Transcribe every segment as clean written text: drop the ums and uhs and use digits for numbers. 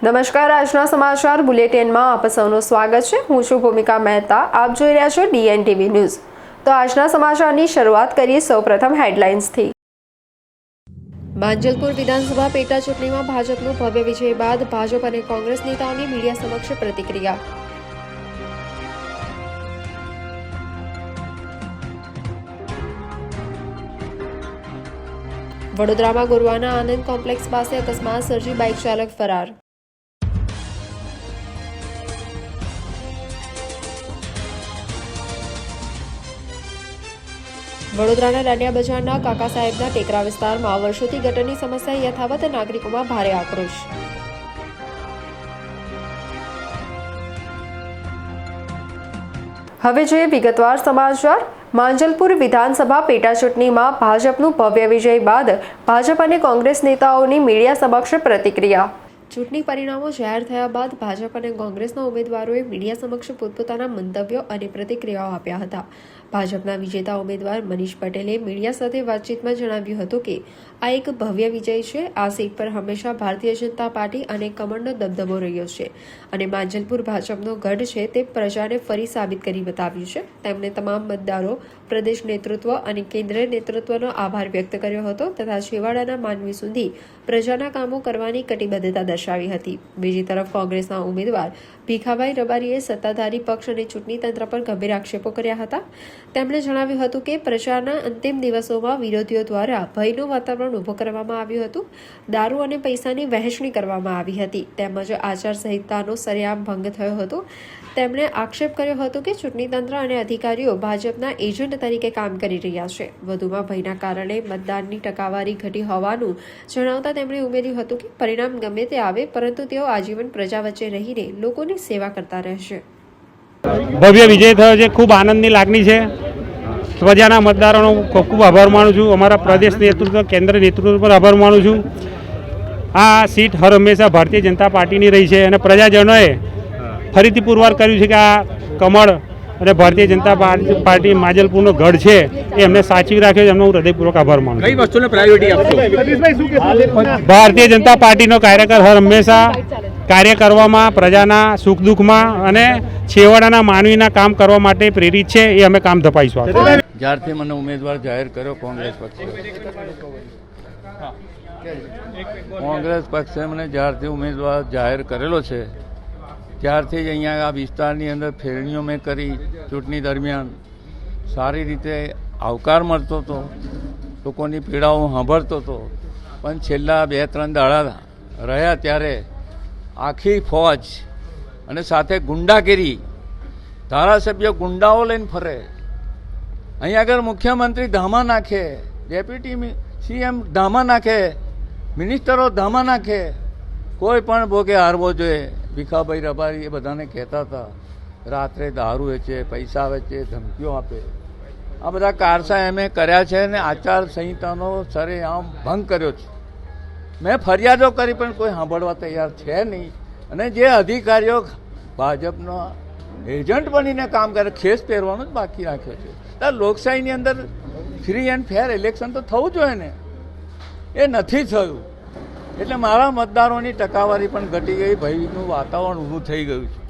નમસ્કાર, આજના સમાચાર બુલેટિનમાં આપ સૌનું સ્વાગત છે। હું છું ભૂમિકા મહેતા। આપ જોઈ રહ્યા છો DNTV ન્યૂઝ। તો આજના સમાચારની શરૂઆત કરીએ સૌપ્રથમ હેડલાઇન્સથી। માંજલપુર વિધાનસભા પેટા ચૂંટણીમાં ભાજપનો ભવ્ય વિજય બાદ ભાજપ અને કોંગ્રેસ નેતાઓની મીડિયા સમક્ષ પ્રતિક્રિયા। વડોદરામાં ગુરુવાના આનંદ કોમ્પ્લેક્સ પાસે અકસ્માત સર્જી બાઇક ચાલક ફરાર। વડોદરાના દાંડિયા બજારના કાકા સાહેબના ટેકરા વિસ્તારમાં વર્ષોથી ગટરની સમસ્યા યથાવત, નાગરિકોમાં ભારે આક્રોશ। હવે જોઈએ વિગતવાર સમાચાર। માંજલપુર વિધાનસભા પેટા ચૂંટણીમાં ભાજપનું ભવ્ય વિજય બાદ ભાજપ અને કોંગ્રેસ નેતાઓની મીડિયા સમક્ષ પ્રતિક્રિયા। ચૂંટણી પરિણામો જાહેર થયા બાદ ભાજપ અને કોંગ્રેસના ઉમેદવારોએ મીડિયા સમક્ષ પોતપોતાના મંતવ્યો અને પ્રતિક્રિયાઓ આપ્યા હતા। ભાજપના વિજેતા ઉમેદવાર મનીષ પટેલે મીડિયા સાથે વાતચીતમાં જણાવ્યું હતું કે આ એક ભવ્ય વિજય છે। આ સીટ પર હંમેશા ભારતીય જનતા પાર્ટી અને કમળનો દબદબો રહ્યો છે અને માંજલપુર ભાજપનો ગઢ છે તે પ્રજાને ફરી સાબિત કરી બતાવ્યું છે। તેમણે તમામ મતદારો, પ્રદેશ નેતૃત્વ અને કેન્દ્રીય નેતૃત્વનો આભાર વ્યક્ત કર્યો હતો તથા છેવાડાના માનવી સુધી પ્રજાના કામો કરવાની કટિબદ્ધતા દર્શાવી હતી। બીજી તરફ કોંગ્રેસના ઉમેદવાર ભીખાભાઈ રબારીએ સત્તાધારી પક્ષ અને ચૂંટણી તંત્ર પર ગંભીર આક્ષેપો કર્યા હતા। તેમણે જણાવ્યું હતું કે પ્રચારના અંતિમ દિવસોમાં વિરોધીઓ દ્વારા ભયનું વાતાવરણ ઊભું કરવામાં આવ્યું હતું, દારૂ અને પૈસાની વહેંચણી કરવામાં આવી હતી તેમજ આચારસંહિતાનો સરેઆમ ભંગ થયો હતો। તેમણે આક્ષેપ કર્યો હતો કે ચૂંટણી તંત્ર અને અધિકારીઓ ભાજપના એજન્ટ તરીકે કામ કરી રહ્યા છે। વધુમાં ભયના કારણે મતદાનની ટકાવારી ઘટી હોવાનું જણાવતા તેમણે ઉમેર્યું હતું કે પરિણામ ગમે તે આવે પરંતુ તેઓ આજીવન પ્રજા વચ્ચે રહીને લોકોની સેવા કરતા રહેશે। ભવ્ય વિજય થયો છે, ખૂબ આનંદની લાગણી છે। પ્રજાના મતદારોનો ખૂબ ખૂબ આભાર માનું છું। અમારા પ્રદેશ નેતૃત્વ, કેન્દ્ર નેતૃત્વ પર આભાર માનું છું। આ સીટ હર હંમેશા ભારતીય જનતા પાર્ટીની રહી છે અને પ્રજાજનોએ ફરીથી પુરવાર કર્યું છે કે આ કમળ અને ભારતીય જનતા પાર્ટી માંજલપુરનો ગઢ છે એ એમને સાચવી રાખ્યો છે। એમનો હું હૃદયપૂર્વક આભાર માનું છું। કઈ વસ્તુને પ્રાયોરિટી આપશો? ભારતીય જનતા પાર્ટીનો કાર્યકર હર હંમેશા કાર્ય કરવામાં, પ્રજાના સુખ દુઃખમાં અને છેવાડાના માનવીના કામ કરવા માટે પ્રેરિત છે। એ અમે કામ ધપાઈશું। જ્યારથી મને ઉમેદવાર જાહેર કર્યો કોંગ્રેસ પક્ષે મને જ્યારથી ઉમેદવાર જાહેર કરેલો છે ત્યારથી જ અહીંયા આ વિસ્તારની અંદર ફેરણીઓ મેં કરી। ચૂંટણી દરમિયાન સારી રીતે આવકાર મળતો હતો, લોકોની પીડાઓ સાંભળતો હતો, પણ છેલ્લા 2-3 દાડા રહ્યા ત્યારે આખી ફોજ અને સાથે ગુંડાગીરી, ધારાસભ્ય ગુંડાઓ લઈને ફરે। અહીંયા આગળ મુખ્યમંત્રી ધામા નાખે, ડેપ્યુટી CM ધામા નાખે, મિનિસ્ટરો ધામા નાખે, કોઈ પણ ભોગે હારવો જોઈએ। ભીખાભાઈ રબારી એ બધાને કહેતા હતા રાત્રે દારૂ વેચે, પૈસા વેચે, ધમકીઓ આપે। આ બધા કારસા એમે કર્યા છે અને આચાર સંહિતાનો સરેઆમ ભંગ કર્યો છે। મેં ફરિયાદો કરી પણ કોઈ સાંભળવા તૈયાર છે નહીં અને જે અધિકારીઓ ભાજપનો એજન્ટ બનીને કામ કરે, ખેસ પહેરવાનું જ બાકી રાખ્યો છે। ત્યારે લોકશાહીની અંદર ફ્રી એન્ડ ફેર ઇલેક્શન તો થવું જોઈએ ને, એ નથી થયું। એટલે મારા મતદારોની ટકાવારી પણ ઘટી ગઈ, ભયનું વાતાવરણ ઊભું થઈ ગયું છે।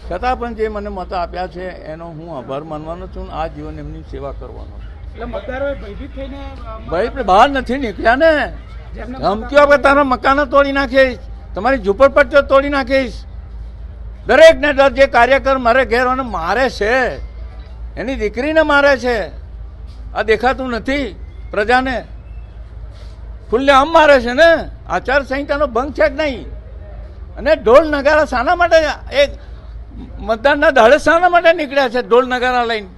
છતાં પણ જે મને મત આપ્યા છે એનો હું આભાર માનવાનો છું, આ જીવન એમની સેવા કરવાનો છું। એટલે મતદારોએ ભયભીત થઈને ભાઈ બહાર નથી નીકળ્યા ને, ધમકીઓ આપે તારા મકાનો તોડી નાખીશ, તમારી ઝૂંપડપટ્ટીઓ તોડી નાખીશ। દરેકને જે કાર્યકર મારે ઘેર મારે છે, એની દીકરીને મારે છે, આ દેખાતું નથી પ્રજાને? ખુલ્લે આમ મારે છે ને, આચાર સંહિતાનો ભંગ છે જ નહીં। અને ઢોલ નગારા શાના માટે એક મતદાનના દાડે શાના માટે નીકળ્યા છે? ઢોલ નગારા લઈને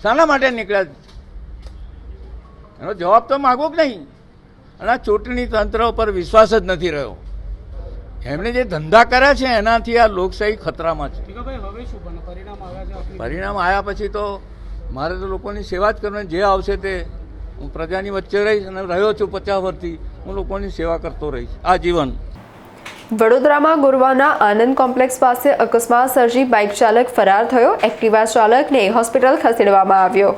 શાના માટે નીકળ્યા? એનો જવાબ તો માગવો જ નહીં। અને આ ચૂંટણી તંત્ર ઉપર વિશ્વાસ જ નથી રહ્યો। એમણે જે ધંધા કર્યા છે એનાથી આ લોકશાહી ખતરામાં છે। પરિણામ આવ્યા પછી તો મારે તો લોકોની સેવા જ કરવાની, જે આવશે તે હું પ્રજાની વચ્ચે રહીશ અને રહ્યો છું 50 વર્ષથી, હું લોકોની સેવા કરતો રહીશ આજીવન। વડોદરામાં ગુરુવાના આનંદ કોમ્પ્લેક્સ પાસે અકસ્માત સર્જી બાઇક ચાલક ફરાર થયો। એક્ટિવા ચાલકને હોસ્પિટલ ખસેડવામાં આવ્યો।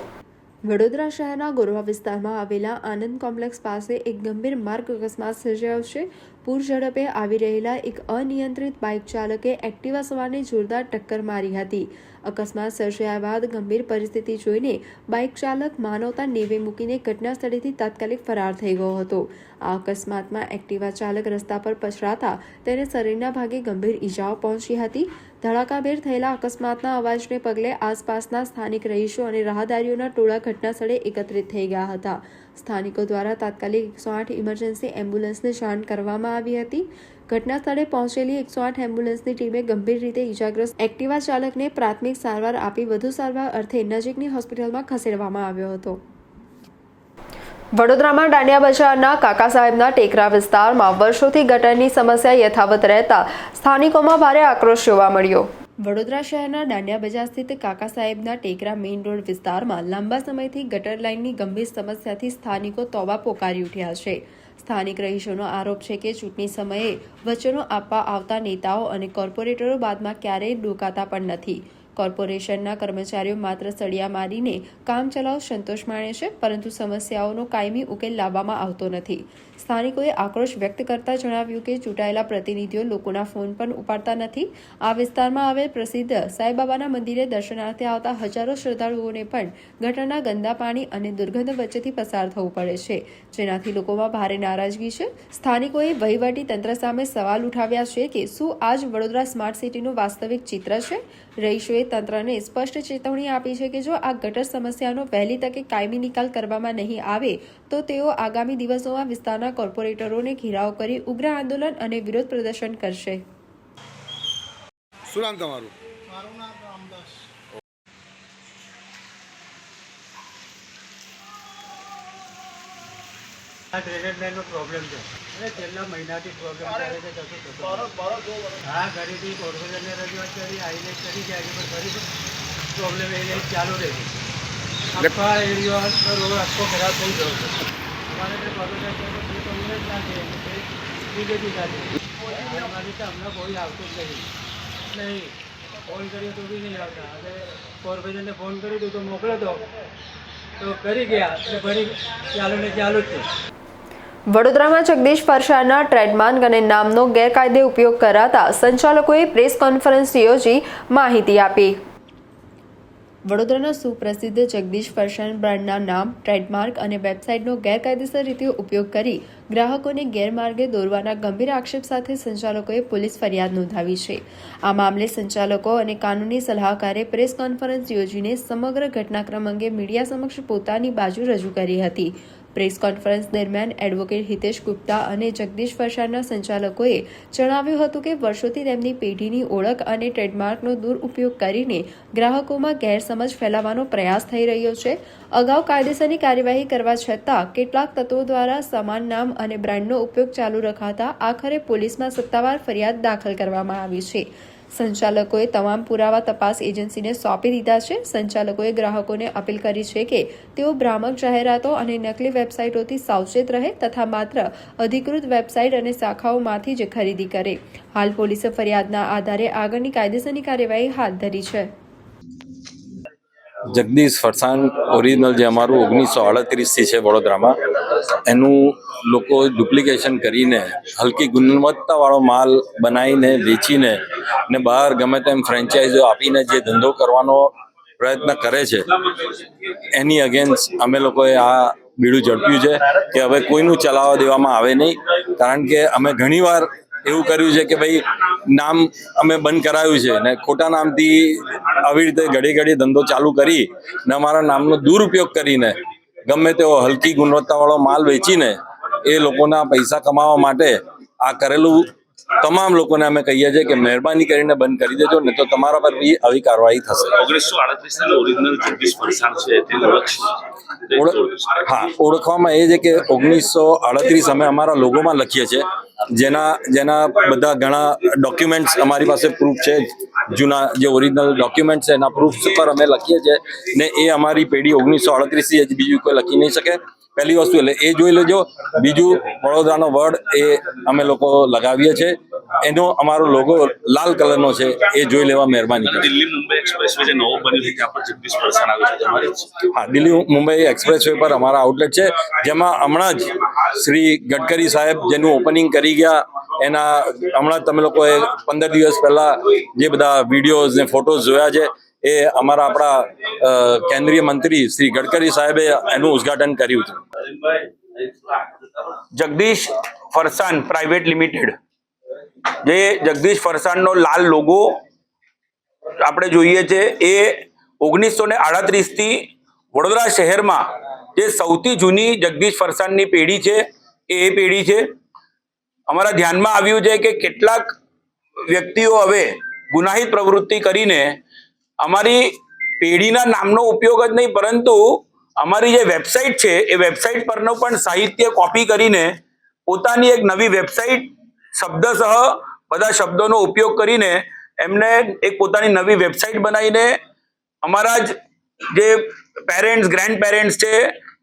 વડોદરા શહેરના ગોરવા વિસ્તારમાં આવેલા આનંદ કોમ્પ્લેક્સ પાસે એક ગંભીર માર્ગ અકસ્માત સર્જાયો છે. પૂર ઝડપે આવી રહેલા એક અનિયંત્રિત બાઇક ચાલકે એક્ટિવા સવારને જોરદાર ટક્કર મારી હતી. અકસ્માત સર્જાયા બાદ ગંભીર પરિસ્થિતિ જોઈને બાઇક ચાલક માનવતા નેવે મૂકીને ઘટના સ્થળેથી તાત્કાલિક ફરાર થઈ ગયો હતો. આ અકસ્માતમાં એક્ટિવા ચાલક રસ્તા પર પછડાતા તેને શરીરના ભાગે ગંભીર ઈજાઓ પહોંચી હતી. ધડાકાભેર થયેલા અકસ્માતના અવાજને પગલે આસપાસના સ્થાનિક રહીશો અને રાહદારીઓના ટોળા ઘટના સ્થળે એકત્રિત થઈ ગયા હતા. સ્થાનિકો દ્વારા તાત્કાલિક 108 ઇમરજન્સી એમ્બ્યુલન્સને જાણ કરવામાં આવી હતી. ઘટના સ્થળે પહોંચેલી 108 એમ્બ્યુલન્સની ટીમે ગંભીર રીતે ઈજાગ્રસ્ત એક્ટિવા ચાલકને પ્રાથમિક સારવાર આપી વધુ સારવાર અર્થે નજીકની હોસ્પિટલમાં ખસેડવામાં આવ્યો હતો. વડોદરામાં દાંડિયા બજારના કાકા સાહેબના ટેકરા વિસ્તારમાં વર્ષોથી ગટરની સમસ્યા યથાવત રહેતા સ્થાનિકોમાં ભારે આક્રોશ જોવા મળ્યો. વડોદરા શહેરના દાંડિયા બજાર સ્થિત કાકા સાહેબના ટેકરા મેઇન રોડ વિસ્તારમાં લાંબા સમયથી ગટર લાઇનની ગંભીર સમસ્યાથી સ્થાનિકો તોબા પોકારી ઉઠ્યા છે. સ્થાનિક રહીશોનો આરોપ છે કે ચૂંટણી સમયે વચનો આપવા આવતા નેતાઓ અને કોર્પોરેટરો બાદમાં ક્યારેય ડોકાતા પણ નથી. કોર્પોરેશનના કર્મચારીઓ માત્ર સળિયા મારીને કામ ચલાવ સંતોષ માણે છે, પરંતુ સમસ્યાઓનો કાયમી ઉકેલ લાવવામાં આવતો નથી. સ્થાનિકોએ આક્રોશ વ્યક્ત કરતા જણાવ્યું કે ચૂંટાયેલા પ્રતિનિધિઓ લોકોના ફોન પણ ઉપાડતા નથી. આ વિસ્તારમાં આવેલ પ્રસિદ્ધ સાંઈબાબાના મંદિરે દર્શનાર્થે આવતા હજારો શ્રદ્ધાળુઓને પણ ગટરના ગંદા પાણી અને દુર્ગંધ વચ્ચેથી પસાર થવું પડે છે, જેનાથી લોકોમાં ભારે નારાજગી છે. સ્થાનિકોએ વહીવટી તંત્ર સામે સવાલ ઉઠાવ્યા છે કે શું આજ વડોદરા સ્માર્ટ સિટીનું વાસ્તવિક ચિત્ર છે. રહીશોએ તંત્રને સ્પષ્ટ ચેતવણી આપી છે કે જો આ ગટર સમસ્યાનો વહેલી તકે કાયમી નિકાલ કરવામાં નહીં આવે તો તેઓ આગામી દિવસોમાં વિસ્તારના કોર્પોરેટરોને ઘેરાવ કરી ઉગ્ર આંદોલન અને વિરોધ પ્રદર્શન કરશે. શું નામ તમારું? મારું નામ રામદાસ. આ ડ્રેનેજ લાઈનનો પ્રોબ્લેમ છે અને છેલ્લા મહિનાથી પ્રોબ્લેમ ચાલે છે. હા, ઘરેથી કોર્પોરેશનને રજૂઆત કરી, આઈને કરી જાય છે, પણ ફરી પ્રોબ્લેમ એ ચાલુ રહે છે. આખા એરિયા રોડ આખો ખરાબ થઈ ગયો છે. અમારે તે કોર્પોરેશન જ ના છે, બીજેપી સાથે અમારી તો હમણાં કોઈ આવતું જ નહીં. ફોન કર્યો તો બી નહીં આવતા. હવે કોર્પોરેશનને ફોન કર્યો તો મોકલો તો કરી ગયા એટલે ફરી ચાલુ ને ચાલુ જ છે. વડોદરામાં જગદીશ ફરસાણના ટ્રેડમાર્ક અને નામનો ગેરકાયદે ઉપયોગ કરાતા સંચાલકોએ પ્રેસ કોન્ફરન્સ યોજી માહિતી આપી. વડોદરાના સુપ્રસિદ્ધ જગદીશ ફરસાણ બ્રાન્ડના નામ, ટ્રેડમાર્ક અને વેબસાઇટનો ગેરકાયદેસર રીતે ઉપયોગ કરી ગ્રાહકોને ગેરમાર્ગે દોરવાના ગંભીર આક્ષેપ સાથે સંચાલકોએ પોલીસ ફરિયાદ નોંધાવી છે. આ મામલે સંચાલકો અને કાનૂની સલાહકારે પ્રેસ કોન્ફરન્સ યોજીને સમગ્ર ઘટનાક્રમ અંગે મીડિયા સમક્ષ પોતાની બાજુ રજૂ કરી હતી. પ્રેસ કોન્ફરન્સ દરમિયાન એડવોકેટ હિતેશ ગુપ્તા અને જગદીશ ફરસાણના સંચાલકોએ જણાવ્યું હતું કે વર્ષોથી તેમની પેઢીની ઓળખ અને ટ્રેડમાર્કનો દુરુપયોગ કરીને ગ્રાહકોમાં ગેરસમજ ફેલાવવાનો પ્રયાસ થઈ રહ્યો છે. અગાઉ કાયદેસરની કાર્યવાહી કરવા છતાં કેટલાક તત્વો દ્વારા સમાન નામ અને બ્રાન્ડનો ઉપયોગ ચાલુ રખાતા આખરે પોલીસમાં સત્તાવાર ફરિયાદ દાખલ કરવામાં આવી છે. સંચાલકોએ તમામ પુરાવા તપાસ એજન્સીને સોંપી દીધા છે. સંચાલકોએ ગ્રાહકોને અપીલ કરી છે કે તેઓ ભ્રામક જાહેરાતો અને નકલી વેબસાઇટોથી સાવચેત રહે તથા માત્ર અધિકૃત વેબસાઇટ અને શાખાઓમાંથી જ ખરીદી કરે. હાલ પોલીસે ફરિયાદના આધારે આગળની કાયદેસરની કાર્યવાહી હાથ ધરી છે. જગદીશ ફરસાણ ઓરિજિનલ જે અમારું 1938થી છે વડોદરામાં, એનું લોકો ડુપ્લિકેશન કરીને હલકી ગુણવત્તાવાળો માલ બનાવીને વેચીને ને બહાર ગમે તેમ ફ્રેન્ચાઇઝો આપીને જે ધંધો કરવાનો પ્રયત્ન કરે છે, એની અગેન્સ્ટ અમે લોકોએ આ બીડું ઝડપ્યું છે કે હવે કોઈનું ચલાવવા દેવામાં આવે નહીં. કારણ કે અમે ઘણીવાર એવું કર્યું છે કે ભાઈ નામ અમે બંધ કરાવ્યું છે ને ખોટા નામથી આવી રીતે ઘડી ઘડી ધંધો ચાલુ કરી ને અમારા નામનો દુરુપયોગ કરીને ગમે તેવો હલકી ગુણવત્તાવાળો માલ વેચીને એ લોકોના પૈસા કમાવા માટે આ કરેલું તમામ લોકોને અમે કહીએ છીએ કે મહેરબાની કરીને બંધ કરી દેજો, ને તો તમારા પર બી આવી કાર્યવાહી થશે. 1938 ઓરિજિનલ જગદીશ ફરસાણ છે તેની ઓળખ? હા, ઓળખવામાં એ છે કે 1938 અમે અમારા લોગોમાં લખીએ છીએ, જેના બધા ઘણા ડોક્યુમેન્ટ્સ અમારી પાસે પ્રૂફ છે. જૂના જે ઓરિજિનલ ડોક્યુમેન્ટ છે એના પ્રૂફ પર અમે લખીએ છીએ ને એ અમારી પેઢી 1938 થી બીજું કોઈ લખી નહીં શકે. પહેલી વસ્તુ એટલે એ જોઈ લેજો. બીજું, વડોદરાનો વર્ડ એ અમે લોકો લગાવીએ છીએ, એનો અમારો લોગો લાલ કલરનો છે, એ જોઈ લેવા મહેરબાની કરો. દિલ્હી મુંબઈ એક્સપ્રેસવે જે નવો બન્યું છે ત્યાં પર જગદીશ ફરસાણ આવ્યું છે તમારે જ? હા, દિલ્હી મુંબઈ એક્સપ્રેસવે પર અમારા આઉટલેટ છે, જેમાં હમણાં જ શ્રી ગડકરી સાહેબ જેનું ઓપનિંગ કરી ગયા, એના હમણાં તમે લોકોએ 15 દિવસ પહેલા જે બધા વિડીયોઝ ને ફોટોઝ જોયા છે, એ આપણા કેન્દ્રીય મંત્રી શ્રી ગડકરી સાહેબે એનું ઉદ્ઘાટન કર્યું હતું. જગદીશ ફરસાણ પ્રાઇવેટ લિમિટેડ, જે જગદીશ ફરસાણનો લાલ લોગો આપણે જોઈએ છે, એ 1938 થી વડોદરા શહેરમાં જે સૌથી જૂની જગદીશ ફરસાણની પેઢી છે એ પેઢી છે. અમારા ધ્યાનમાં આવ્યું છે કે કેટલાક વ્યક્તિઓ હવે ગુનાહિત પ્રવૃત્તિ કરીને અમારી પેઢીના નામનો ઉપયોગ જ નહીં, પરંતુ અમારી જે વેબસાઇટ છે એ વેબસાઇટ પરનો પણ સાહિત્ય કોપી કરીને પોતાની એક નવી વેબસાઇટ શબ્દસહ બધા શબ્દોનો ઉપયોગ કરીને એમને એક પોતાની નવી વેબસાઇટ બનાવીને અમારા જ જે પેરેન્ટ્સ ગ્રેન્ડ પેરેન્ટ્સ છે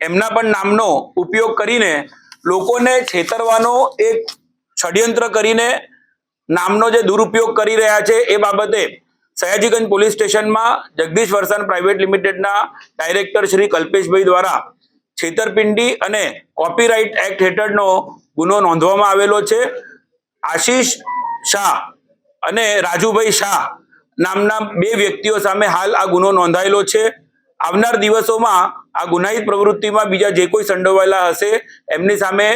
એમના પણ નામનો ઉપયોગ કરીને લોકોને છેતરવાનો એક ષડયંત્ર કરીને નામનો જે દુરુપયોગ કરી રહ્યા છે, એ બાબતે સયાજીગંજ પોલીસ સ્ટેશનમાં જગદીશ ફરસાણ પ્રાઇવેટ લિમિટેડના ડાયરેક્ટર શ્રી કલ્પેશભાઈ દ્વારા છેતરપિંડી અને કોપીરાઇટ એક્ટ હેઠળનો ગુનો નોંધવામાં આવેલો છે. આશીષ શાહ અને રાજુભાઈ શાહ નામના 2 વ્યક્તિઓ સામે હાલ આ ગુનો નોંધાયેલો છે. આવનાર દિવસોમાં આ ગુનાહિત પ્રવૃત્તિમાં બીજા જે કોઈ સંડોવાયેલા હશે એમની સામે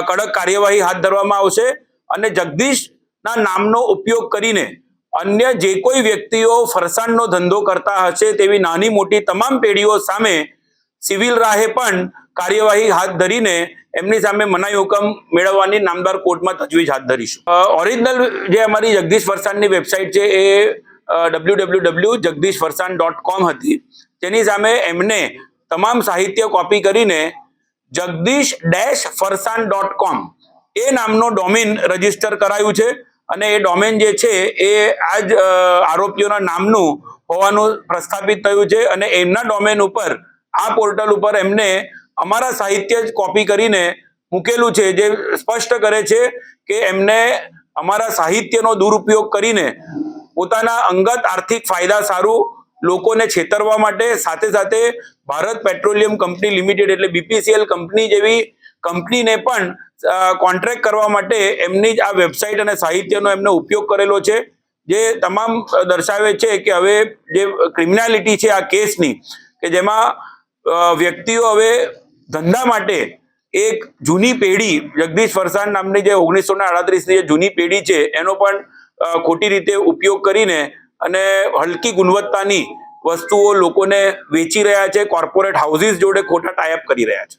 કડક કાર્યવાહી હાથ ધરવામાં આવશે અને જગદીશના નામનો ઉપયોગ કરીને અન્ય જે કોઈ વ્યક્તિઓ ફરસાણનો ધંધો કરતા હશે તેવી નાની મોટી તમામ પેઢીઓ સામે સિવિલ રાહે પણ કાર્યવાહી હાથ ધરીને એમની સામે મનાઈ હુકમ મેળવવાની નામદાર કોર્ટમાં તજવીજ હાથ ધરીશું. ઓરિજિનલ જે અમારી જગદીશ ફરસાણની વેબસાઇટ છે એ www.jagdishfarsan.com હતી, તેની સામે એમને તમામ સાહિત્ય કોપી કરીને jagdish-farsan.com એ નામનો ડોમેન રજીસ્ટર કરાયું છે અને એ ડોમેન જે છે એ આજ આરોપીઓના નામનું હોવાનું પ્રસ્થાપિત થયું છે અને એમના ડોમેન ઉપર આ પોર્ટલ ઉપર એમને અમારા સાહિત્ય જ કોપી કરીને મૂકેલું છે, જે સ્પષ્ટ કરે છે કે એમને અમારા સાહિત્યનો દુરુપયોગ કરીને પોતાના અંગત આર્થિક ફાયદા સારું લોકોને છેતરવા માટે, સાથે સાથે ભારત પેટ્રોલિયમ કંપની લિમિટેડ એટલે BPCL કંપની જેવી કંપનીને પણ કોન્ટ્રાક્ટ કરવા માટે એમની જ આ વેબસાઇટ અને સાહિત્યનો એમને ઉપયોગ કરેલો છે, જે તમામ દર્શાવે છે કે હવે જે ક્રિમિનાલિટી છે આ કેસની, કે જેમાં વ્યક્તિઓ હવે ધંધા માટે એક જૂની પેઢી જગદીશ ફરસાણ નામની જે 1938ની જે જૂની પેઢી છે એનો પણ ખોટી રીતે ઉપયોગ કરીને અને હલકી ગુણવત્તાની વસ્તુઓ લોકોને વેચી રહ્યા છે, કોર્પોરેટ હાઉસીસ જોડે ખોટા ટાઈઅપ કરી રહ્યા છે.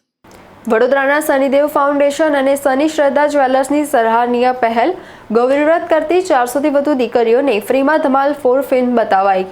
વડોદરાના શનિદેવ ફાઉન્ડેશન અને શનિ શ્રદ્ધા જ્વેલર્સની સરાહનીય પહેલ, ગૌરીવ્રત કરતી 400થી વધુ દીકરીઓને ફ્રીમાં ધમાલ 4 ફિલ્મ બતાવાઈ.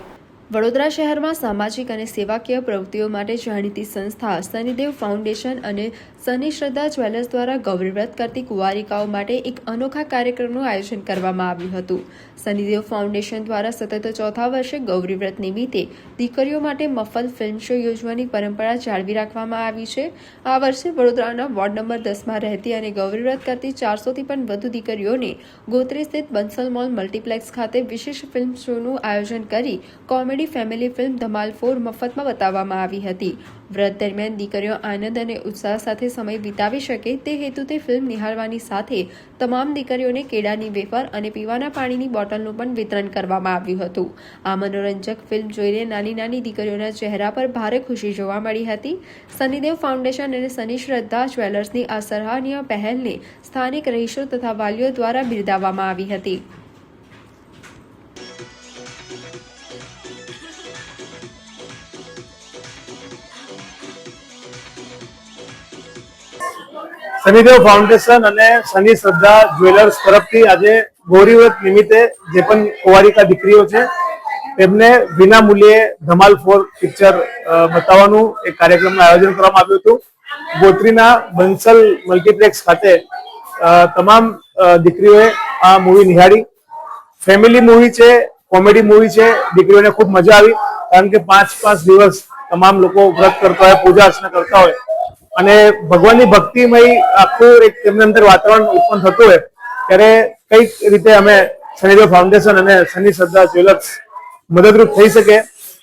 વડોદરા શહેરમાં સામાજિક અને સેવાકીય પ્રવૃત્તિઓ માટે જાણીતી સંસ્થા શનિદેવ ફાઉન્ડેશન અને શનિ શ્રદ્ધા જ્વેલર્સ દ્વારા ગૌરીવ્રત કરતી કુંવારિકાઓ માટે એક અનોખા કાર્યક્રમનું આયોજન કરવામાં આવ્યું હતું. શનિદેવ ફાઉન્ડેશન દ્વારા સતત 4થા વર્ષે ગૌરીવ્રત નિમિત્તે દીકરીઓ માટે મફત ફિલ્મ શો યોજવાની પરંપરા જાળવી રાખવામાં આવી છે. આ વર્ષે વડોદરાના વોર્ડ નંબર 10માં રહેતી અને ગૌરીવ્રત કરતી 400થી પણ વધુ દીકરીઓને ગોત્રી સ્થિત બંસલ મોલ મલ્ટીપ્લેક્સ ખાતે વિશેષ ફિલ્મ શોનું આયોજન કરી કોમેડી ફેમિલી ફિલ્મ ધમાલ 4 મફતમાં બતાવવામાં આવી હતી. વ્રત દરમિયાન દીકરીઓ આનંદ અને ઉત્સાહ સાથે સમય વિતાવી શકે તે હેતુથી ફિલ્મ નિહાળવાની સાથે તમામ દીકરીઓને કેળાની વેફર અને પીવાના પાણીની બોટલનું પણ વિતરણ કરવામાં આવ્યું હતું. આ મનોરંજક ફિલ્મ જોઈને નાની નાની દીકરીઓના ચહેરા પર ભારે ખુશી જોવા મળી હતી. શનિદેવ ફાઉન્ડેશન અને શનિ શ્રદ્ધા જ્વેલર્સની આ સરાહનીય પહેલને સ્થાનિક રહીશો તથા વાલીઓ દ્વારા બિરદાવવામાં આવી હતી. શનિદેવ ફાઉન્ડેશન અને શનિ શ્રદ્ધા જ્વેલર્સ તરફથી આજે ગૌરીવ્રત નિમિત્તે જે પણ કુંવારિકા દીકરીઓ છે તેમને વિના મૂલ્યે ધમાલ 4 પિક્ચર બતાવવાનું એક કાર્યક્રમનું આયોજન કરવામાં આવ્યું હતું. ગોત્રીના બંસલ મલ્ટીપ્લેક્સ ખાતે તમામ દીકરીઓએ આ મૂવી નિહાળી. ફેમિલી મૂવી છે, કોમેડી મૂવી છે, દીકરીઓને ખૂબ મજા આવી, કારણ કે 5 દિવસ તમામ લોકો વ્રત કરતા હોય, પૂજા અર્ચના કરતા હોય અને ભગવાનની ભક્તિમય આખું એક તેમની અંદર વાતાવરણ ઉત્પન્ન થતું હોય ત્યારે કઈક રીતે અમે શનિદેવ ફાઉન્ડેશન અને શનિ શ્રદ્ધા જ્વેલર્સ મદદરૂપ થઈ શકે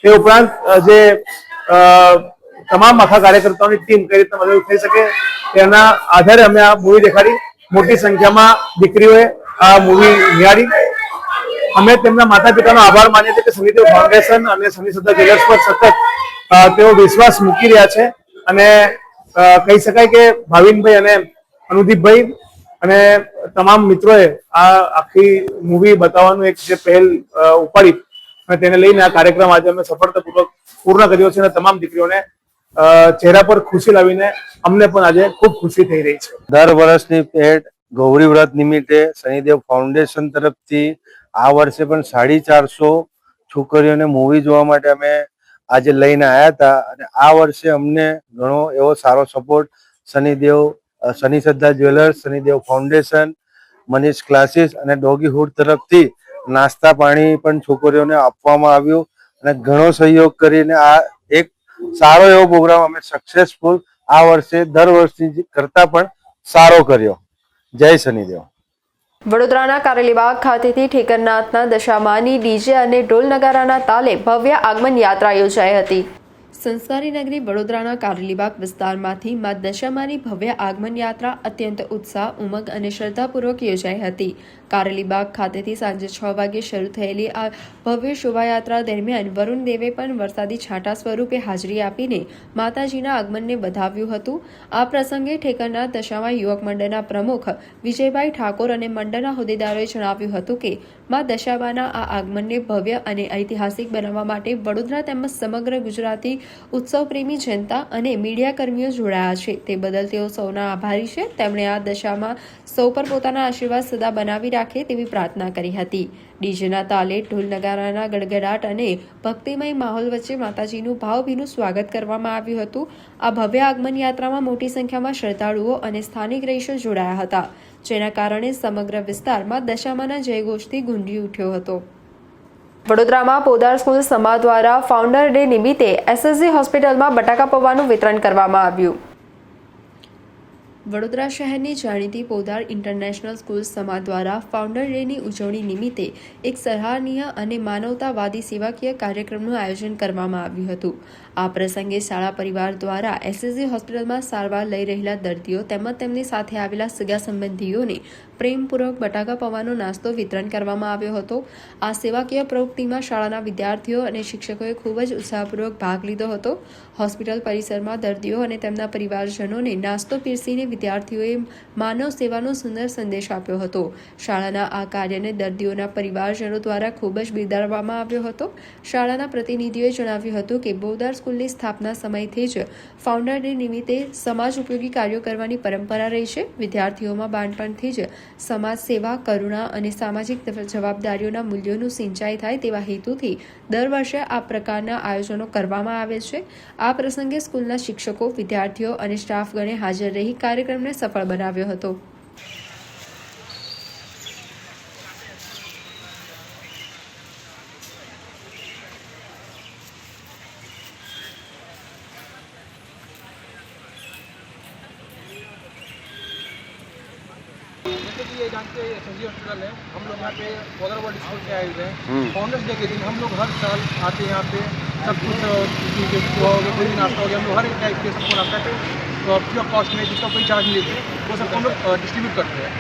તે ઉપરાંત જે તમામ આખા કાર્યકર્તાઓની ટીમ કઈ રીતે મદદરૂપ થઈ શકે તેના આધારે અમે આ મૂવી દેખાડી. મોટી સંખ્યામાં દીકરીઓએ આ મૂવી નિહાળી. અમે તેમના માતા પિતાનો આભાર માનીએ છીએ કે શનિદેવ ફાઉન્ડેશન અને શનિ શ્રદ્ધા જ્વેલર્સ પર સતત તેઓ વિશ્વાસ મૂકી રહ્યા છે અને કહી શકાય કે ભાવિનભાઈ અને અનુદીપભાઈ અને તમામ મિત્રોએ આ આખી મૂવી બતાવવાનું એક જે પહેલ ઉપાડી અને તેને લઈને આ કાર્યક્રમ આજે અમે સફળતાપૂર્વક પૂર્ણ કર્યો છે અને તમામ દીકરીઓને ચહેરા પર ખુશી લાવીને અમને પણ આજે ખૂબ ખુશી થઈ રહી છે. દર વર્ષની ભેટ ગૌરી વ્રત નિમિત્તે શનિદેવ ફાઉન્ડેશન તરફથી આ વર્ષે પણ 450 છોકરીઓને મૂવી જોવા માટે અમે આજે લઈને આવ્યા હતા અને આ વર્ષે અમને ઘણો એવો સારો સપોર્ટ શનિ શ્રદ્ધા jewellers, Shanidev foundation, Manish classes અને ડોગી હુડ તરફથી નાસ્તા પાણી પણ છોકરીઓને આપવામાં આવ્યું અને ઘણો સહયોગ કરીને આ એક સારો એવો પ્રોગ્રામ અમે સક્સેસફુલ આ વર્ષે દર વર્ષની કરતા પણ સારો કર્યો. જય શનિદેવ. વડોદરાના કારેલીબાગ ખાતેથી ઠેકરનાથના દશામાની ડીજે અને ઢોલ નગારાના તાલે ભવ્ય આગમન યાત્રા યોજાઈ હતી. સંસ્કારી નગરી વડોદરાના કારેલીબાગ વિસ્તારમાંથી મા દશામાની ભવ્ય આગમન યાત્રા અત્યંત ઉત્સાહ, ઉમંગ અને શ્રદ્ધાપૂર્વક યોજાઈ હતી. કારેલીબાગ ખાતેથી સાંજે 6 વાગે શરૂ થયેલી આ ભવ્ય શોભાયાત્રા દરમિયાન વરુણ દેવે પણ વરસાદી છાંટા સ્વરૂપે હાજરી આપીને માતાજીના આગમનને વધાવ્યું હતું. આ પ્રસંગે ઠેકરનાથ દશામા યુવક મંડળના પ્રમુખ વિજયભાઈ ઠાકોર અને મંડળના હોદ્દેદારોએ જણાવ્યું હતું કે મા દશામાના આ આગમનને ભવ્ય અને ઐતિહાસિક બનાવવા માટે વડોદરા તેમજ સમગ્ર ગુજરાતી ઉત્સવ પ્રેમી જનતા અને મીડિયાકર્મીઓ જોડાયા છે. તે બદલ તેઓ સૌના આભારી છે. તેમણે આ દશામાં સૌ પર પોતાના આશીર્વાદ સદા બનાવી રાખે તેવી પ્રાર્થના કરી હતી. ડીજેના તાલે, ઢોલ નગારાના ગડગડાટ અને ભક્તિમય માહોલ વચ્ચે માતાજીનું ભાવભીનું સ્વાગત કરવામાં આવ્યું હતું. આ ભવ્ય આગમન યાત્રામાં મોટી સંખ્યામાં શ્રદ્ધાળુઓ અને સ્થાનિક રહીશો જોડાયા હતા, જેના કારણે સમગ્ર વિસ્તારમાં દશામાના જયઘોષથી ગુંજી ઉઠ્યો હતો. વડોદરામાં પોદાર સ્કૂલ સમાજ દ્વારા ફાઉન્ડર ડે નિમિત્તે એસએસજી હોસ્પિટલમાં બટાકા પૌવાનું વિતરણ કરવામાં આવ્યું. વડોદરા શહેરની જાણીતી પોદાર ઇન્ટરનેશનલ સ્કૂલ સમાજ દ્વારા ફાઉન્ડર ડેની ઉજવણી નિમિત્તે એક સરાહનીય અને માનવતાવાદી સેવાકીય કાર્યક્રમનું આયોજન કરવામાં આવ્યું હતું. આ પ્રસંગે શાળા પરિવાર દ્વારા એસએસજી હોસ્પિટલમાં સારવાર લઈ રહેલા દર્દીઓ તેમજ તેમની સાથે આવેલા સગા સંબંધીઓને પ્રેમપૂર્વક બટાકા પૌવાનો નાસ્તો વિતરણ કરવામાં આવ્યો હતો. આ સેવાકીય પ્રવૃત્તિમાં શાળાના વિદ્યાર્થીઓ અને શિક્ષકોએ ખૂબ જ ઉત્સાહપૂર્વક ભાગ લીધો હતો. હોસ્પિટલ પરિસરમાં દર્દીઓ અને તેમના પરિવારજનોને નાસ્તો પીરસીને વિદ્યાર્થીઓએ માનવ સેવાનો સુંદર સંદેશ આપ્યો હતો. શાળાના આ કાર્યને દર્દીઓના પરિવારજનો દ્વારા ખૂબ જ બિરદાવવામાં આવ્યો હતો. શાળાના પ્રતિનિધિઓએ જણાવ્યું હતું કે પોદાર સ્કૂલની સ્થાપના સમયથી જ ફાઉન્ડર ડે નિમિત્તે સમાજ ઉપયોગી કાર્યો કરવાની પરંપરા રહી છે. વિદ્યાર્થીઓમાં બાળપણથી જ સમાજ સેવા, કરુણા અને સામાજિક જવાબદારીઓના મૂલ્યોનું સિંચાઈ થાય તેવા હેતુથી દર વર્ષે આ પ્રકારના આયોજનો કરવામાં આવે છે. આ પ્રસંગે સ્કૂલના શિક્ષકો, વિદ્યાર્થીઓ અને સ્ટાફગણે હાજર રહી કાર્યક્રમને સફળ બનાવ્યો હતો. जैसे कि ये जानते हैं एसएसजी हॉस्पिटल है, हम लोग यहाँ पे पोदर वर्ल्ड स्कूल से आए हुए हैं. फाउंडर्स डे के दिन हम लोग हर साल आते हैं यहाँ पे, सब कुछ कोई भी नाश्ता हो गया, हम लोग हर एक टाइप के सबको नाश्ता पे फ्री ऑफ कॉस्ट में, जिसका कोई चार्ज नहीं लेते, वो सबको हम लोग डिस्ट्रीब्यूट करते हैं.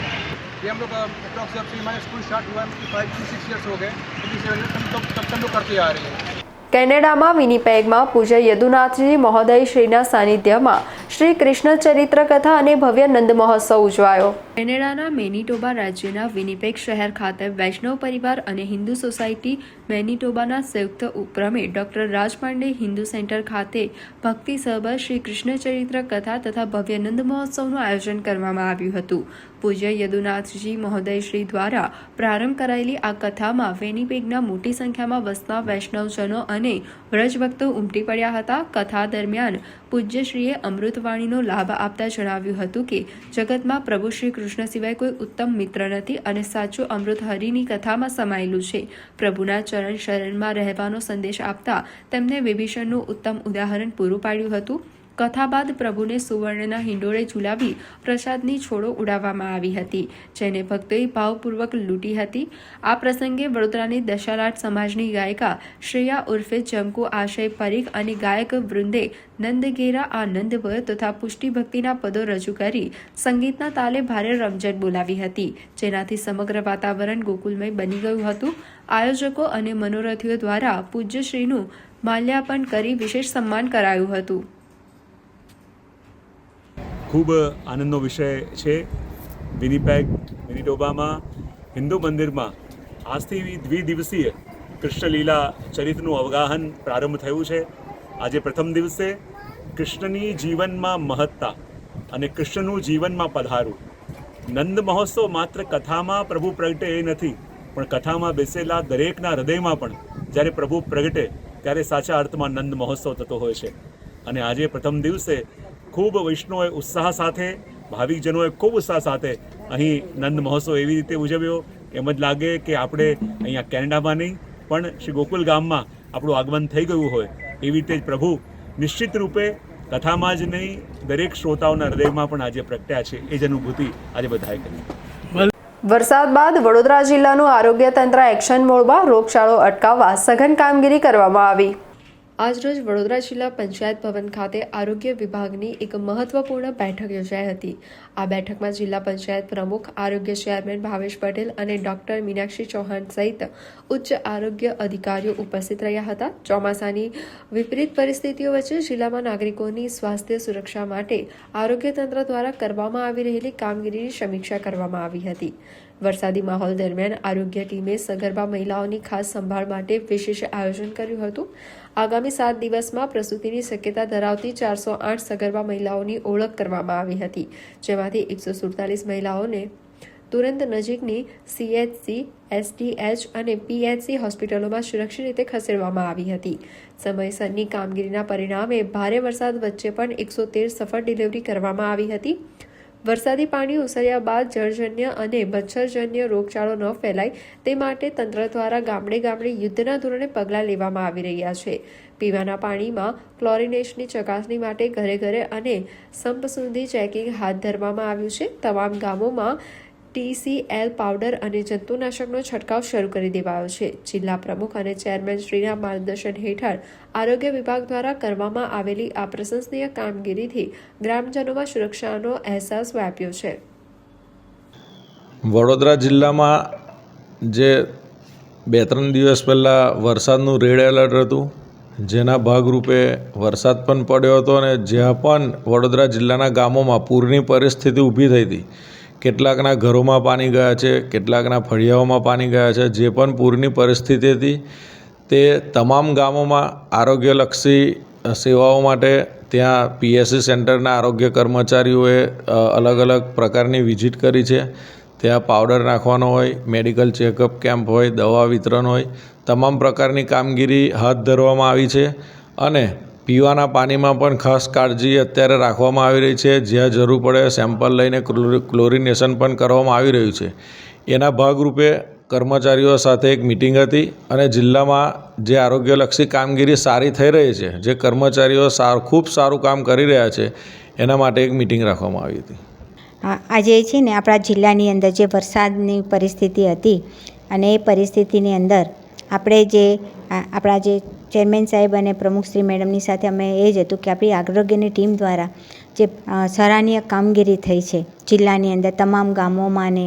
ये हम लोग अप्रॉक्स हमारे स्कूल स्टार्ट हुआ है 5 to 6 years हो गए, तब हम लोग करते आ रहे हैं. કેનેડામાં વિનીપેગમાં પૂજ્ય યદુનાથજી મહોદય શ્રીના સાનિધ્યમાં શ્રી કૃષ્ણ ચરિત્ર કથા અને ભવ્ય નંદ મહોત્સવ ઉજવાયો. કેનેડાના મેનિટોબા રાજ્યના વિનીપેગ શહેર ખાતે વૈષ્ણવ પરિવાર અને હિન્દુ સોસાયટી મેનિટોબાના સંયુક્ત ઉપક્રમે ડોક્ટર રાજ પાંડે હિન્દુ સેન્ટર ખાતે ભક્તિસભર શ્રી કૃષ્ણ ચરિત્ર કથા તથા ભવ્ય નંદ મહોત્સવનું આયોજન કરવામાં આવ્યું હતું. પૂજ્ય યદુનાથજી મહોદય શ્રી દ્વારા પ્રારંભ કરાયેલી આ કથામાં વિનીપેગના મોટી સંખ્યામાં વસતા વૈષ્ણવજનો અને વ્રજભક્તો ઉમટી પડ્યા હતા. કથા દરમિયાન પૂજ્યશ્રીએ અમૃતવાણીનો લાભ આપતા જણાવ્યું હતું કે જગતમાં પ્રભુ શ્રી કૃષ્ણ સિવાય કોઈ ઉત્તમ મિત્ર નથી અને સાચું અમૃત હરિની કથામાં સમાયેલું છે. પ્રભુના ચરણ શરણમાં રહેવાનો સંદેશ આપતા તેમને વિભીષણનું ઉત્તમ ઉદાહરણ પૂરું પાડ્યું હતું. કથા બાદ પ્રભુને સુવર્ણના હિંડોળે ઝુલાવી પ્રસાદની છોડો ઉડાવવામાં આવી હતી, જેને ભક્તોએ ભાવપૂર્વક લૂંટી હતી. આ પ્રસંગે વડોદરાની દશાલાટ સમાજની ગાયિકા શ્રેયા ઉર્ફે ચંકુ આશય પરીખ અને ગાયક વૃંદે નંદઘેરા આનંદભર તથા પુષ્ટિ ભક્તિના પદો રજૂ કરી સંગીતના તાલે ભારે રમઝટ બોલાવી હતી, જેનાથી સમગ્ર વાતાવરણ ગોકુલમય બની ગયું હતું. આયોજકો અને મનોરથીઓ દ્વારા પૂજ્યશ્રીનું માલ્યાર્પણ કરી વિશેષ સન્માન કરાયું હતું. ખૂબ આનંદનો વિષય છે. વિનિપેગ મેનિટોબામાં હિન્દુ મંદિરમાં આજથી દ્વિદિવસીય કૃષ્ણલીલા ચરિત્રનું અવગાહન પ્રારંભ થયું છે. આજે પ્રથમ દિવસે કૃષ્ણની જીવનમાં મહત્તા અને કૃષ્ણનું જીવનમાં પધારું. નંદ મહોત્સવ માત્ર કથામાં પ્રભુ પ્રગટે એ નથી, પણ કથામાં બેસેલા દરેકના હૃદયમાં પણ જ્યારે પ્રભુ પ્રગટે ત્યારે સાચા અર્થમાં નંદ મહોત્સવ થતો હોય છે. અને આજે પ્રથમ દિવસે ખૂબ વૈષ્ણવોએ ઉત્સાહ સાથે, ભાવિકજનોએ ખૂબ ઉત્સાહ સાથે અહીં નંદ મહોત્સવ એવી રીતે ઉજવ્યો એમ જ લાગે કે આપણે અહીંયા કેનેડામાં નહીં પણ શ્રી ગોકુલ ગામમાં આપણું આગમન થઈ ગયું હોય. એવી રીતે જ પ્રભુ નિશ્ચિત રૂપે કથામાં જ નહીં દરેક શ્રોતાઓના હૃદયમાં પણ આજે પ્રગટ્યા છે. એ જ અનુભૂતિ આજે બધાએ કરી. વરસાદ બાદ વડોદરા જિલ્લાનું આરોગ્ય તંત્ર એક્શન મોડમાં રોગચાળો અટકાવવા સઘન કામગીરી કરવામાં આવી. આજરોજ વડોદરા જિલ્લા પંચાયત ભવન ખાતે આરોગ્ય વિભાગની એક મહત્વપૂર્ણ બેઠક યોજાઈ હતી. આ બેઠકમાં જિલ્લા પંચાયત પ્રમુખ, આરોગ્ય ચેરમેન ભાવેશ પટેલ અને ડોક્ટર મીનાક્ષી ચૌહાણ સહિત ઉચ્ચ આરોગ્ય અધિકારીઓ ઉપસ્થિત રહ્યા હતા. ચોમાસાની વિપરીત પરિસ્થિતિઓ વચ્ચે જિલ્લામાં નાગરિકોની સ્વાસ્થ્ય સુરક્ષા માટે આરોગ્ય તંત્ર દ્વારા કરવામાં આવી રહેલી કામગીરીની સમીક્ષા કરવામાં આવી હતી. વરસાદી માહોલ દરમિયાન આરોગ્ય ટીમે સગર્ભા મહિલાઓની ખાસ સંભાળ માટે વિશેષ આયોજન કર્યું હતું. આગામી 7 દિવસમાં પ્રસૂતિની શક્યતા ધરાવતી 408 સગર્ભા મહિલાઓની ઓળખ કરવામાં આવી હતી, જેમાંથી 147 મહિલાઓને તુરંત નજીકની CHC, SDH અને PHC હોસ્પિટલોમાં સુરક્ષિત રીતે ખસેડવામાં આવી હતી. સમયસરની કામગીરીના પરિણામે ભારે વરસાદ વચ્ચે પણ 113 સફળ ડિલિવરી કરવામાં આવી હતી. વરસાદી પાણી ઓસર્યા બાદ જળજન્ય અને મચ્છરજન્ય રોગચાળો ન ફેલાય તે માટે તંત્ર દ્વારા ગામડે ગામડે યુદ્ધના ધોરણે પગલાં લેવામાં આવી રહ્યા છે. પીવાના પાણીમાં ક્લોરિનેશનની ચકાસણી માટે ઘરે ઘરે અને સંપ સુધી ચેકિંગ હાથ ધરવામાં આવ્યું છે. તમામ ગામોમાં TCL પાવડર અને જંતુનાશકનો છંટકાવ શરૂ કરી દેવાયો છે. જિલ્લા પ્રમુખ અને ચેરમેન શ્રીના માર્ગદર્શન હેઠળ આરોગ્ય વિભાગ દ્વારા કરવામાં આવેલી આ પ્રશંસનીય કામગીરીથી ગ્રામજનોમાં સુરક્ષાનો અહેસાસ વ્યાપ્યો છે. વડોદરા જિલ્લામાં જે 2-3 દિવસ પહેલાં વરસાદનું રેડ એલર્ટ હતું, જેના ભાગરૂપે વરસાદ પણ પડ્યો હતો અને જ્યાં પણ વડોદરા જિલ્લાના ગામોમાં પૂરની પરિસ્થિતિ ઊભી થઈ હતી, કેટલાકના ઘરોમાં પાણી ગયા છે, કેટલાકના ફળિયાઓમાં પાણી ગયા છે. જે પણ પૂરની પરિસ્થિતિ હતી તે તમામ ગામોમાં આરોગ્યલક્ષી સેવાઓ માટે ત્યાં PSC સેન્ટરના આરોગ્ય કર્મચારીઓએ અલગ અલગ પ્રકારની વિઝિટ કરી છે. ત્યાં પાવડર નાખવાનો હોય, મેડિકલ ચેકઅપ કેમ્પ હોય, દવા વિતરણ હોય, તમામ પ્રકારની કામગીરી હાથ ધરવામાં આવી છે. અને પીવાના પાણીમાં પણ ખાસ કાળજી અત્યારે રાખવામાં આવી રહી છે. જ્યાં જરૂર પડે સેમ્પલ લઈને ક્લોરિનેશન પણ કરવામાં આવી રહ્યું છે. એના ભાગરૂપે કર્મચારીઓ સાથે એક મિટિંગ હતી અને જિલ્લામાં જે આરોગ્યલક્ષી કામગીરી સારી થઈ રહી છે, જે કર્મચારીઓ ખૂબ સારું કામ કરી રહ્યા છે, એના માટે એક મિટિંગ રાખવામાં આવી હતી. આજે છે ને આપણા જિલ્લાની અંદર જે વરસાદની પરિસ્થિતિ હતી અને એ પરિસ્થિતિની અંદર આપણે જે આપણા જે ચેરમેન સાહેબ અને પ્રમુખશ્રી મેડમની સાથે અમે એ જ હતું કે આપણી આરોગ્યની ટીમ દ્વારા જે સરાહનીય કામગીરી થઈ છે જિલ્લાની અંદર તમામ ગામોમાં ને,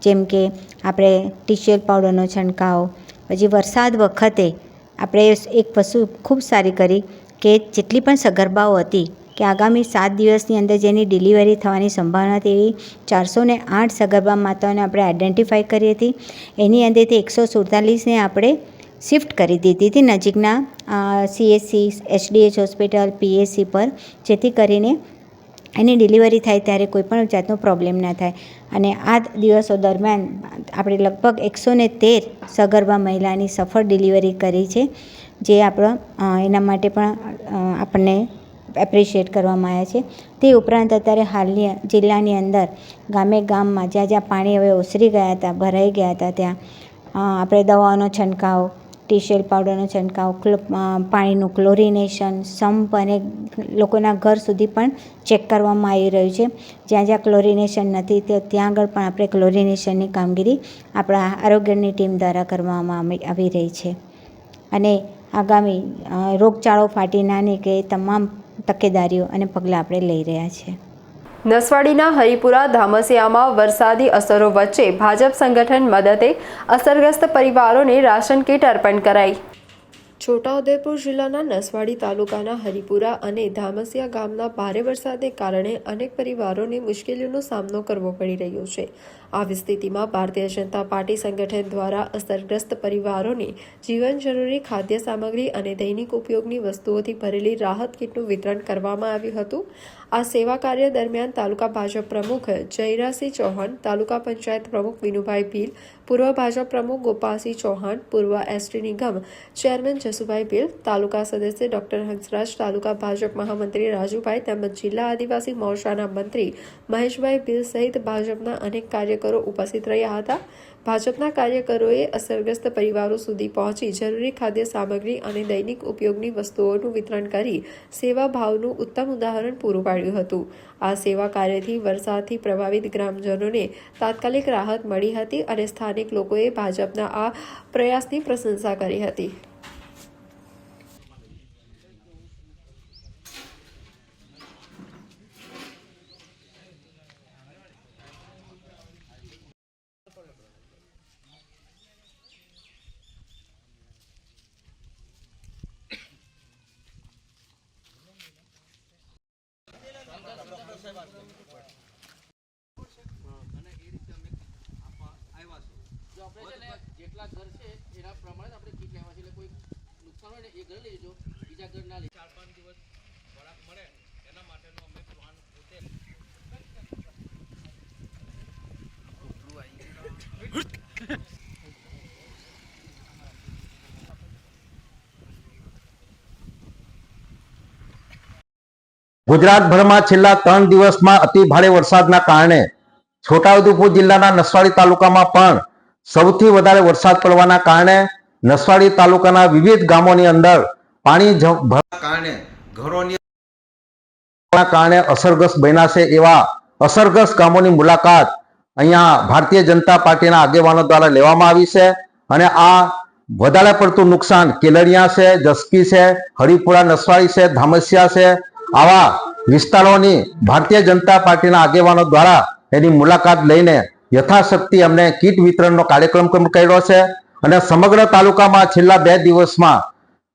જેમ કે આપણે TCL પાવડરનો છંટકાવ, પછી વરસાદ વખતે આપણે એક વસ્તુ ખૂબ સારી કરી કે જેટલી પણ સગર્ભાઓ હતી કે આગામી 7 દિવસની અંદર જેની ડિલિવરી થવાની સંભાવના હતી એવી 408 સગર્ભા માતાઓને આપણે આઈડેન્ટિફાઈ કરી હતી. એની અંદરથી 147ને આપણે શિફ્ટ કરી દીધી હતી નજીકના CHC, SDH હોસ્પિટલ, PHC પર, જેથી કરીને એની ડિલિવરી થાય ત્યારે કોઈપણ જાતનો પ્રોબ્લેમ ના થાય. અને આ દિવસો દરમિયાન આપણે લગભગ 113 સગર્ભા મહિલાની સફળ ડિલિવરી કરી છે, જે આપણો એના માટે પણ આપણને એપ્રિશિએટ કરવામાં આવ્યા છે. તે ઉપરાંત અત્યારે હાલની જિલ્લાની અંદર ગામે ગામમાં જ્યાં જ્યાં પાણી હવે ઓસરી ગયા હતા, ભરાઈ ગયા હતા, ત્યાં આપણે દવાઓનો છંટકાવ, ટીશેલ પાવડરનો છંટકાવ, પાણીનું ક્લોરિનેશન, સંપ અને લોકોના ઘર સુધી પણ ચેક કરવામાં આવી રહ્યું છે. જ્યાં જ્યાં ક્લોરિનેશન નથી ત્યાં આગળ પણ આપણે ક્લોરિનેશનની કામગીરી આપણા આરોગ્યની ટીમ દ્વારા કરવામાં આવી રહી છે. અને આગામી રોગચાળો ફાટી ના નીકળે તમામ તકેદારીઓ અને પગલાં આપણે લઈ રહ્યા છીએ. નસવાડીના હરિપુરા ધામસિયામાં વરસાદી અસરો વચ્ચે ભાજપ સંગઠન મદદે અસરગ્રસ્ત પરિવારોને રાશન કીટ અર્પણ કરાઈ. છોટાઉદેપુર જિલ્લાના નસવાડી તાલુકાના હરિપુરા અને ધામસિયા ગામના ભારે વરસાદને કારણે અનેક પરિવારોને મુશ્કેલીઓનો સામનો કરવો પડી રહ્યો છે. આવી સ્થિતિમાં ભારતીય જનતા પાર્ટી સંગઠન દ્વારા અસરગ્રસ્ત પરિવારોને જીવન જરૂરી ખાદ્ય સામગ્રી અને દૈનિક ઉપયોગની વસ્તુઓથી ભરેલી રાહત કીટનું વિતરણ કરવામાં આવ્યું હતું. આ સેવા કાર્ય દરમિયાન તાલુકા ભાજપ પ્રમુખ જયરાસિંહ ચૌહાણ, તાલુકા પંચાયત પ્રમુખ વિનુભાઈ ભીલ, પૂર્વ ભાજપ પ્રમુખ ગોપાલસિંહ ચૌહાણ, પૂર્વ એસટી નિગમ ચેરમેન જસુભાઈ ભીલ, તાલુકા સદસ્ય ડોક્ટર હંસરાજ, તાલુકા ભાજપ મહામંત્રી રાજુભાઈ તેમજ જિલ્લા આદિવાસી મોરચાના મંત્રી મહેશભાઈ ભીલ સહિત ભાજપના અનેક કાર્યકરો ઉપસ્થિત રહ્યા હતા. ભાજપના કાર્યકરોએ અસરગ્રસ્ત પરિવારો સુધી પહોંચી જરૂરી ખાદ્ય સામગ્રી અને દૈનિક ઉપયોગની વસ્તુઓનું વિતરણ કરી સેવાભાવનું ઉત્તમ ઉદાહરણ પૂરું પાડ્યું હતું. આ સેવા કાર્યથી વરસાદથી પ્રભાવિત ગ્રામજનોને તાત્કાલિક રાહત મળી હતી અને સ્થાનિક લોકોએ ભાજપના આ પ્રયાસની પ્રશંસા કરી હતી. જેટલા ઘર છે એના પ્રમાણે આપણે કીટ લેવા છે, એટલે કોઈ નુકસાન હોય ને એ ઘર લઈ જજો, બીજા ઘર ના લઈ. 4-5 દિવસ ખોરાક મળે એના માટેનો અમે પ્લાન પોતે ગુજરાતભરમાં છેલ્લા 3 દિવસમાં અતિ ભારે વરસાદના કારણે છોટાઉદેપુર જિલ્લાના નસવાડી તાલુકામાં પણ સૌથી વધારે વરસાદ પડવાના કારણે નસવાડી તાલુકાના વિવિધ ગામોની અંદર પાણી કારણે અસરગ્રસ્ત બન્યા છે. એવા અસરગ્રસ્ત ગામોની મુલાકાત અહીંયા ભારતીય જનતા પાર્ટીના આગેવાનો દ્વારા લેવામાં આવી છે. અને આ વધારે પડતું નુકસાન કેલડિયા છે, જસકી છે, હરિપુરા, નસવાડી છે, ધામસિયા છે, આવા વિસ્તારોની ભારતીય જનતા પાર્ટીના આગેવાનો દ્વારા એની મુલાકાત લઈને યથાશક્તિ અમને કીટ વિતરણનો કાર્યક્રમ કર્યો છે. અને સમગ્ર તાલુકામાં છેલ્લા 2 દિવસમાં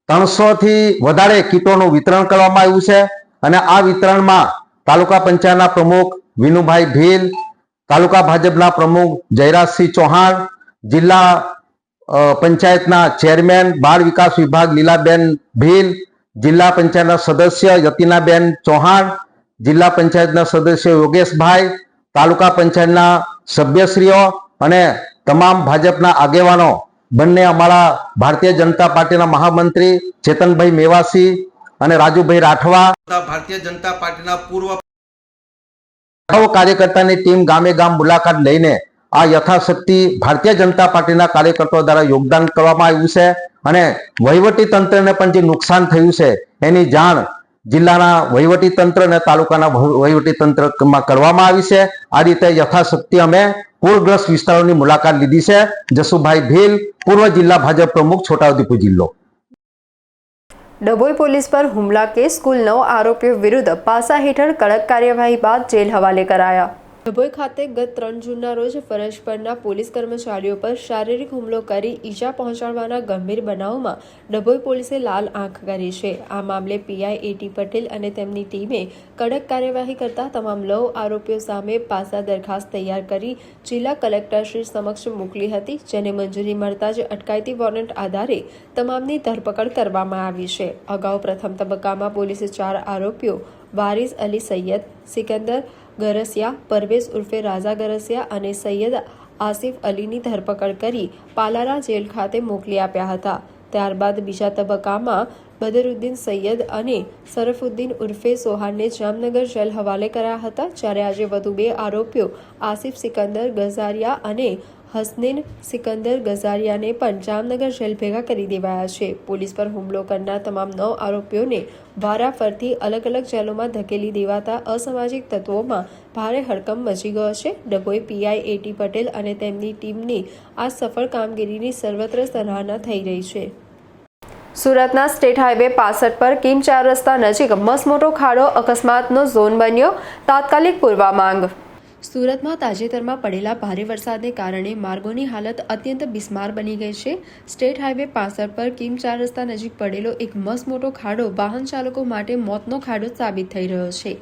300 થી વધારે કીટોનું વિતરણ કરવામાં આવ્યું છે. અને આ વિતરણમાં તાલુકા પંચાયતના પ્રમુખ વિનુભાઈ ભીલ, તાલુકા ભાજપના પ્રમુખ જયરાજસિંહ ચૌહાણ, જિલ્લા પંચાયતના ચેરમેન બાળ વિકાસ વિભાગ લીલાબેન ભીલ, જિલ્લા પંચાયતના સદસ્ય યતિનાબેન ચૌહાણ, જિલ્લા પંચાયતના સદસ્ય યોગેશભાઈ, તાલુકા પંચાયતના સભ્યશ્રીઓ અને તમામ ભાજપના આગેવાનો, બંને અમારા ભારતીય જનતા પાર્ટીના મહામંત્રી ચેતનભાઈ મેવાસી અને રાજુભાઈ રાઠવા, ભારતીય જનતા પાર્ટીના પૂર્વ કાર્યકર્તાની ટીમ ગામે ગામ મુલાકાત લઈને આ યથાશક્તિ ભારતીય જનતા પાર્ટીના કાર્યકર્તાઓ દ્વારા યોગદાન કરવામાં આવ્યું છે. અને વહીવટી તંત્રને પણ જે નુકસાન થયું છે એની જાણ જિલ્લાના વહીવટી તંત્ર અને તાલુકાના વહીવટી તંત્રમાં કરવામાં આવી છે. આ રીતે યથાશક્તિ અમે પૂરગ્રસ્ત વિસ્તારોની મુલાકાત લીધી છે. જસુભાઈ ભીલ, પૂર્વ જિલ્લા ભાજપ પ્રમુખ, છોટાઉદેપુર જિલ્લો. ડભોઈ પોલીસ પર હુમલા કેસ, કુલ 9 આરોપીઓ વિરુદ્ધ પાસા હેઠળ કડક કાર્યવાહી બાદ જેલ હવાલે કરાયા. ડભોઈ ખાતે ગત 3 જૂનના રોજ ફરજ પરના પોલીસ કર્મચારીઓ પર શારીરિક હુમલો કરી ઈજા પહોંચાડવાના ગંભીર બનાવમાં ડભોઈ પોલીસે લાલ આંખ કરી છે. આ મામલે પીઆઈ એટી પટેલ અને તેમની ટીમે કડક કાર્યવાહી કરતા તમામ 9 આરોપીઓ સામે પાસા દરખાસ્ત તૈયાર કરી જિલ્લા કલેક્ટરશ્રી સમક્ષ મોકલી હતી, જેને મંજૂરી મળતા જ અટકાયતી વોરંટ આધારે તમામની ધરપકડ કરવામાં આવી છે. અગાઉ પ્રથમ તબક્કામાં પોલીસે 4 આરોપીઓ વારિસ અલી સૈયદ, સિકંદર ગરસિયા, પરવેઝ ઉર્ફે રાજા ગરસિયા અને સૈયદ આસિફ અલીની ધરપકડ કરી પાલારા જેલ ખાતે મોકલી આપ્યા હતા. ત્યારબાદ બીજા તબક્કામાં બદરુદ્દીન સૈયદ અને સરફુદ્દીન ઉર્ફે સોહાનને જામનગર જેલ હવાલે કરાયા હતા. જ્યારે આજે વધુ 2 આરોપીઓ આસિફ સિકંદર ગઝારિયા અને હસનૈન સિકંદર ગઝારિયાને પણ જામનગર જેલ ભેગા કરી દેવાયા છે. પોલીસ પર હુમલો કરનાર તમામ 9 આરોપીઓને વારાફરતી અલગ અલગ જેલોમાં ધકેલી દેવાતા અસામાજિક તત્વોમાં ભારે હડકંપ મચી ગયો છે. ડભોઈ પીઆઈ એટી પટેલ અને તેમની ટીમની આ સફળ કામગીરીની સર્વત્ર સરાહના થઈ રહી છે. સુરતના સ્ટેટ હાઈવે 65 પર કિમ 4 રસ્તા નજીક મસમોટો ખાડો અકસ્માતનો ઝોન બન્યો, તાત્કાલિક પૂરવા માંગ. સુરતમાં તાજેતરમાં પડેલા ભારે વરસાદને કારણે માર્ગોની હાલત અત્યંત બિસ્માર બની ગઈ છે. સ્ટેટ હાઈવે 65 પર કિમ 4 રસ્તા નજીક પડેલો એક મસમોટો ખાડો વાહન ચાલકો માટે મોતનો ખાડો સાબિત થઈ રહ્યો છે.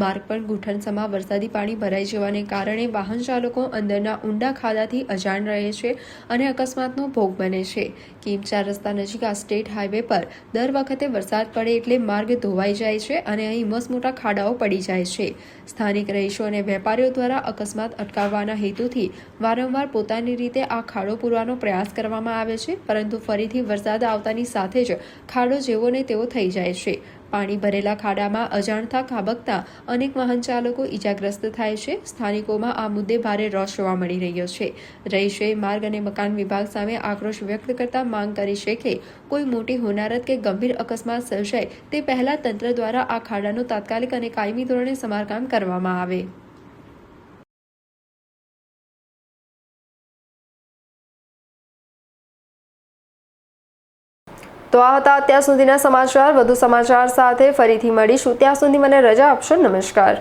માર્ગ પર ઘૂંટણસમા વરસાદી પાણી ભરાઈ જવાને કારણે વાહન ચાલકો અંદરના ઊંડા ખાડાથી અજાણ રહે છે અને અકસ્માતનો ભોગ બને છે. કિમ 4 રસ્તા નજીક આ સ્ટેટ હાઈવે પર દર વખતે વરસાદ પડે એટલે માર્ગ ધોવાઈ જાય છે અને અહીં મસમોટા ખાડાઓ પડી જાય છે. સ્થાનિક રહીશો અને વેપારીઓ દ્વારા અકસ્માત અટકાવવાના હેતુથી વારંવાર પોતાની રીતે આ ખાડો પૂરવાનો પ્રયાસ કરવામાં આવે છે, પરંતુ ફરીથી વરસાદ આવતાની સાથે જ ખાડો જેવો ને તેવો થઈ જાય છે. પાણી ભરેલા ખાડામાં અજાણતા ખાબકતા અનેક વાહન ચાલકો ઈજાગ્રસ્ત થાય છે. સ્થાનિકોમાં આ મુદ્દે ભારે રોષ જોવા મળી રહ્યો છે. રહીશોએ માર્ગ અને મકાન વિભાગ સામે આક્રોશ વ્યક્ત કરતા માંગ કરી છે કે કોઈ મોટી હોનારત કે ગંભીર અકસ્માત સર્જાય તે પહેલા તંત્ર દ્વારા આ ખાડાનું તાત્કાલિક અને કાયમી ધોરણે સમારકામ કરવામાં આવે. તો આ હતા અત્યાર સુધીના સમાચાર. વધુ સમાચાર સાથે ફરીથી મળીશું. ત્યાં સુધી મને રજા આપશો. નમસ્કાર.